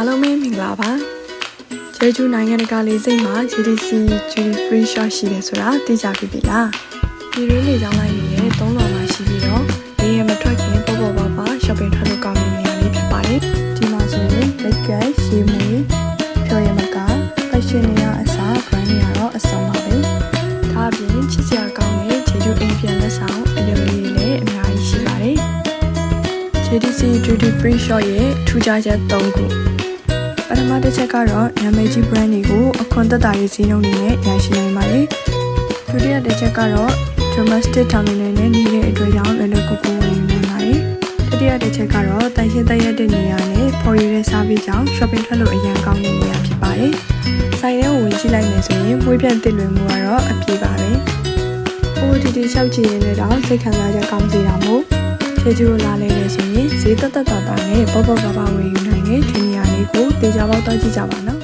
အားလုံးပဲမင်္ဂလာပါကျေးဇူးနိုင်ငံတကာလေးစိတ်မှာ GDC Duty Free Shop ရှိတယ်ဆိုတာသိကြပြီလားဒီရင်းလေးကြောင်းလိုက်ရဲ့3လောင်မှရှိပြီးတော့နေရမထွက်ခင်ပေါ်ပါ shopping ထွက်လို့ကောင်းတဲ့နေရာလေးဖြစ်ပါတယ်ဒီမှာဆိုရင် makeup ရေမွေးဖြော်ရမက fashion တွေကအစား brand တွေကတော့အစုံပါပဲဒါအပြင်ချစ်စရာကောင်းတဲ့ကျေးဇူးအိမ်ပြန်လက်ဆောင်အယုံလေးတွေလည်းအများကြီးရှိပါတယ် GDC Duty Free Shop ရဲ့ထူးခြားချက်3ခုပထမတစ်ချက်ကတော့နာမည်ကြီး brand တွေကိုအခွန်သက်သာရေးဈေးနှုန်းတွေနဲ့ရရှိနိုင်ပါတယ်ဒုတိယတစ်ချက်ကတော့ domestic terminal နဲ့နေတဲ့အတွက်ကြောင့်လွယ်လွယ်ကူကူဝယ်ယူနိုင်ပါတယ်တတိယတစ်ချက်ကတော့တိုင်ရှင်းတက်ရက်တဲ့နေရာနဲ့ပေါ်ရည်တဲ့စားပြီးကြောင့် shopping ထွက်လို့အရင်ကောင်းတဲ့နေရာဖြစ်ပါတယ်ဆိုင်ထဲကိုဝင်ကြည့်လိုက်မယ်ဆိုရင်မွေးပြန်တစ်လွယ်မှုကတော့အပြည့်ပါပဲOTT လျှောက်ကြည့်ရတဲ့တော့စိတ်ခံစားချက်ကောင်းစေတာမို့ခြေကျူးလာလဲလေဆိုရင်ဈေးတက်တာနဲ့ပေါ့ပါဝယ်ယူနိုင်တဲ့ဒီနေရာလေးကိုတေချာပေါက်တော့ကြည့်ကြပါနော်